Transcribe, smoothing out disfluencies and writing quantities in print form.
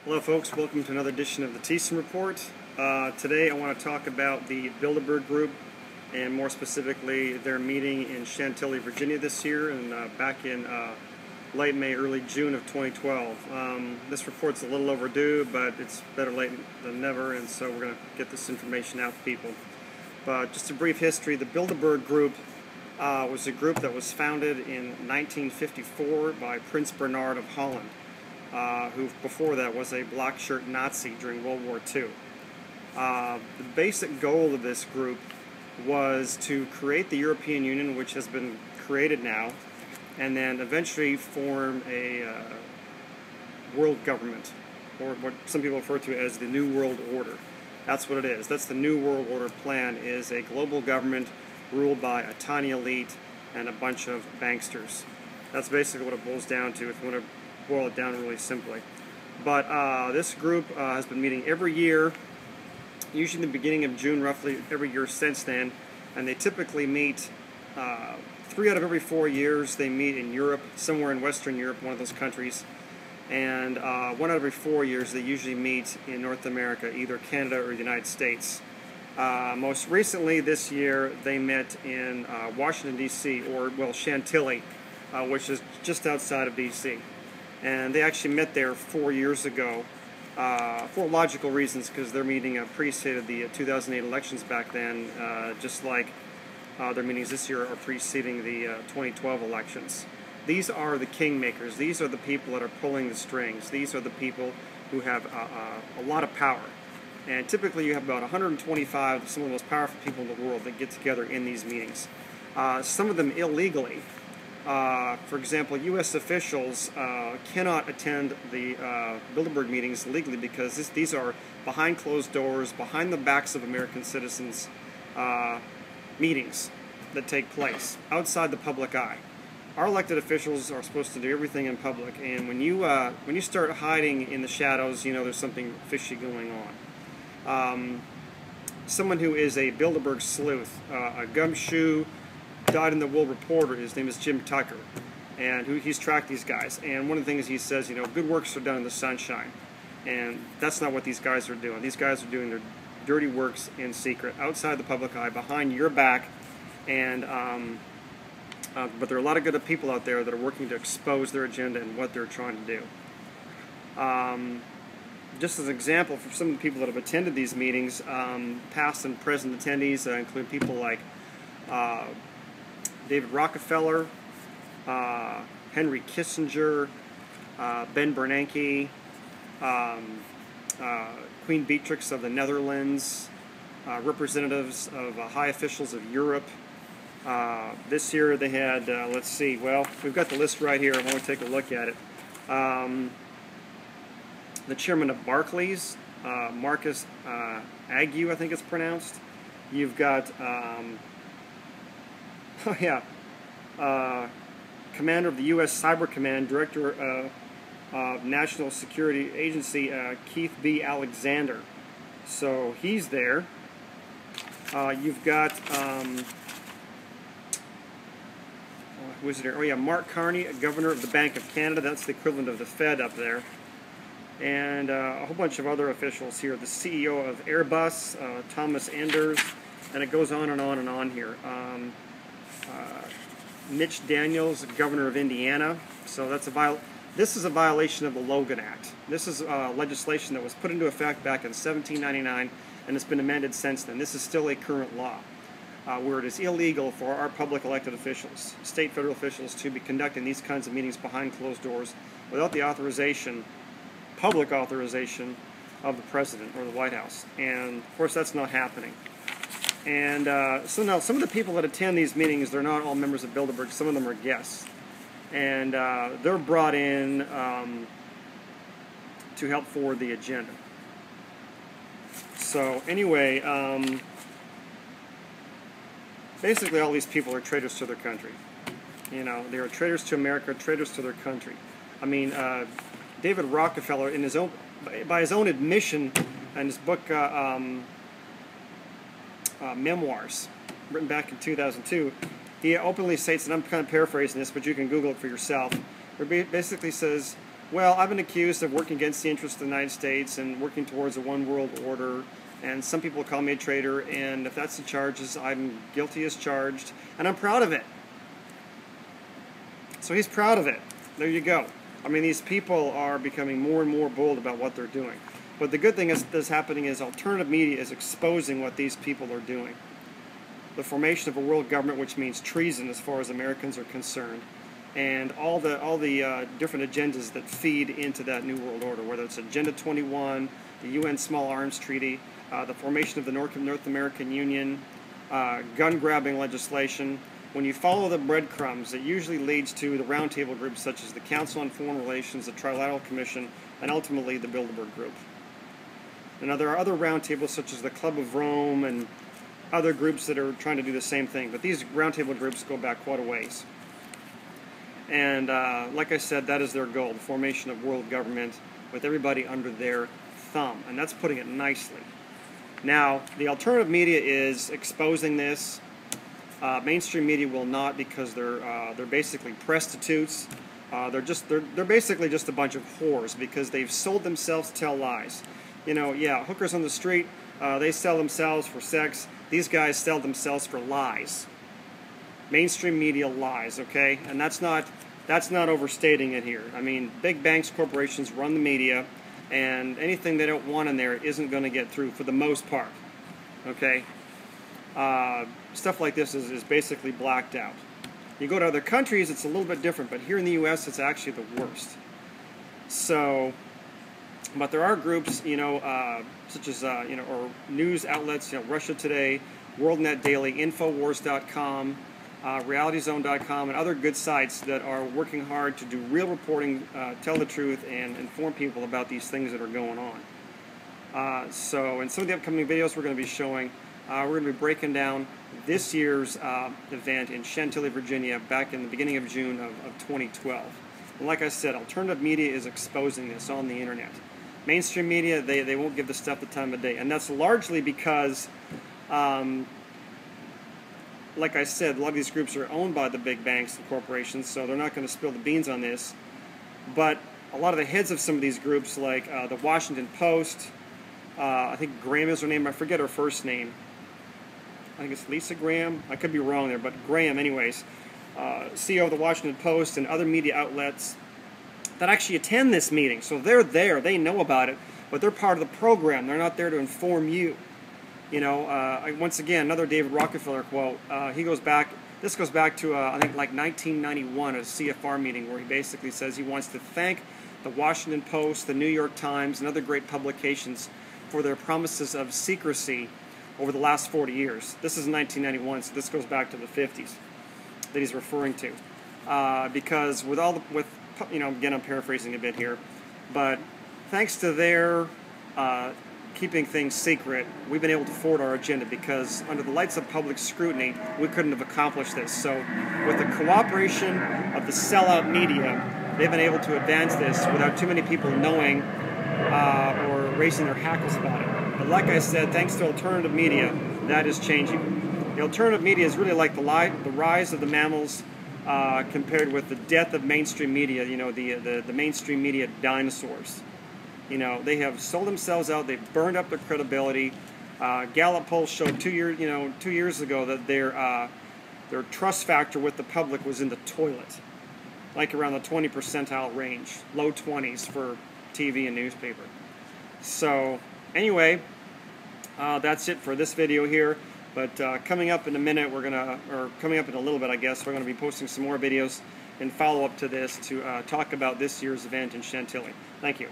Hello folks, welcome to another edition of the Thiessen Report. Today I want to talk about the Bilderberg Group, and more specifically their meeting in Chantilly, Virginia this year, and back in late May, early June of 2012. This report's a little overdue, but it's better late than never, and so we're going to get this information out to people. But just a brief history, the Bilderberg Group was a group that was founded in 1954 by Prince Bernhard of Holland, who before that was a black shirt Nazi during World War II. The basic goal of this group was to create the European Union, which has been created now, and then eventually form a world government, or what some people refer to as the New World Order. That's what it is. That's the New World Order plan, is a global government ruled by a tiny elite and a bunch of banksters. That's basically what it boils down to, if you want to boil it down really simply. But this group has been meeting every year, usually in the beginning of June, roughly every year since then, and they typically meet 3 out of every 4 years. They meet in Europe, somewhere in Western Europe, one of those countries, and 1 out of every 4 years they usually meet in North America, either Canada or the United States. Most recently this year they met in Washington, D.C., or, well, Chantilly, which is just outside of D.C. And they actually met there 4 years ago for logical reasons, because their meeting preceded the 2008 elections back then, just like their meetings this year are preceding the 2012 elections. These are the kingmakers. These are the people that are pulling the strings. These are the people who have a lot of power. And typically you have about 125 of some of the most powerful people in the world that get together in these meetings. Some of them illegally. For example, U.S. officials cannot attend the Bilderberg meetings legally, because these are behind closed doors, behind the backs of American citizens meetings that take place outside the public eye. Our elected officials are supposed to do everything in public, and when you start hiding in the shadows, you know there's something fishy going on. Someone who is a Bilderberg sleuth, a gumshoe, dyed-in-the-wool reporter, his name is Jim Tucker, and he's tracked these guys. And one of the things he says, good works are done in the sunshine, and that's not what these guys are doing. These guys are doing their dirty works in secret, outside the public eye, behind your back, and but there are a lot of good people out there that are working to expose their agenda and what they're trying to do. Just as an example, for some of the people that have attended these meetings, past and present attendees include people like David Rockefeller, Henry Kissinger, Ben Bernanke, Queen Beatrix of the Netherlands, representatives of high officials of Europe. This year they had, let's see, well, we've got the list right here. I want to take a look at it. The chairman of Barclays, Marcus Ague, I think it's pronounced. You've got commander of the U.S. Cyber Command, director of National Security Agency, Keith B. Alexander. So he's there. You've got, who is it here? Oh yeah, Mark Carney, governor of the Bank of Canada. That's the equivalent of the Fed up there. And a whole bunch of other officials here. The CEO of Airbus, Thomas Enders, and it goes on and on and on here. Mitch Daniels, governor of Indiana. So that's this is a violation of the Logan Act. This is legislation that was put into effect back in 1799, and it's been amended since then. This is still a current law, where it is illegal for our public elected officials, state, federal officials, to be conducting these kinds of meetings behind closed doors without the authorization, public authorization, of the president or the White House. And of course that's not happening. And so now some of the people that attend these meetings, they're not all members of Bilderberg. Some of them are guests, and they're brought in to help forward the agenda. So anyway, basically all these people are traitors to their country. They are traitors to America, traitors to their country. I mean, David Rockefeller, by his own admission in his book Memoirs, written back in 2002, he openly states, and I'm kind of paraphrasing this, but you can Google it for yourself, where he basically says Well, I've been accused of working against the interests of the United States and working towards a one world order, and some people call me a traitor, and if that's the charges, I'm guilty as charged, and I'm proud of it. So he's proud of it. There you go. I mean, these people are becoming more and more bold about what they're doing. But the good thing that's happening is alternative media is exposing what these people are doing. The formation of a world government, which means treason as far as Americans are concerned, and all the different agendas that feed into that new world order, whether it's Agenda 21, the UN Small Arms Treaty, the formation of the North American Union, gun-grabbing legislation. When you follow the breadcrumbs, it usually leads to the roundtable groups such as the Council on Foreign Relations, the Trilateral Commission, and ultimately the Bilderberg Group. Now, there are other roundtables such as the Club of Rome and other groups that are trying to do the same thing, but these roundtable groups go back quite a ways. And like I said, that is their goal, the formation of world government with everybody under their thumb, and that's putting it nicely. Now, the alternative media is exposing this. Mainstream media will not, because they're basically prostitutes. They're basically just a bunch of whores because they've sold themselves to tell lies. You know, yeah, hookers on the street, they sell themselves for sex. These guys sell themselves for lies. Mainstream media lies, okay? And that's not overstating it here. I mean, big banks, corporations run the media, and anything they don't want in there isn't going to get through for the most part, okay? Stuff like this is basically blacked out. You go to other countries, it's a little bit different, but here in the U.S., it's actually the worst. So, but there are groups, you know, such as, you know, or news outlets, you know, Russia Today, WorldNet Daily, Infowars.com, RealityZone.com, and other good sites that are working hard to do real reporting, tell the truth, and inform people about these things that are going on. So in some of the upcoming videos we're going to be showing, we're going to be breaking down this year's event in Chantilly, Virginia, back in the beginning of June of 2012. And like I said, alternative media is exposing this on the internet. Mainstream media, they won't give the stuff the time of day. And that's largely because, like I said, a lot of these groups are owned by the big banks and corporations, so they're not going to spill the beans on this. But a lot of the heads of some of these groups, like the Washington Post, I think Graham is her name, I forget her first name. I think it's Lisa Graham. I could be wrong there, but Graham anyways. CEO of the Washington Post and other media outlets that actually attend this meeting. So they're there, they know about it, but they're part of the program. They're not there to inform you. You know, once again, another David Rockefeller quote. This goes back to, I think, like 1991, a CFR meeting where he basically says he wants to thank the Washington Post, the New York Times, and other great publications for their promises of secrecy over the last 40 years. This is 1991, so this goes back to the 50s that he's referring to. Because you know, again, I'm paraphrasing a bit here, but thanks to their keeping things secret, we've been able to forward our agenda, because under the lights of public scrutiny, we couldn't have accomplished this. So with the cooperation of the sellout media, they've been able to advance this without too many people knowing or raising their hackles about it. But like I said, thanks to alternative media, that is changing. The alternative media is really like the rise of the mammals compared with the death of mainstream media, you know, the mainstream media dinosaurs. You know, they have sold themselves out, they've burned up their credibility. Gallup polls showed 2 years ago that their trust factor with the public was in the toilet, like around the 20 percentile range, low 20s for TV and newspaper. So anyway, that's it for this video here. But coming up in a minute, coming up in a little bit, I guess, we're going to be posting some more videos in follow-up to this to talk about this year's event in Chantilly. Thank you.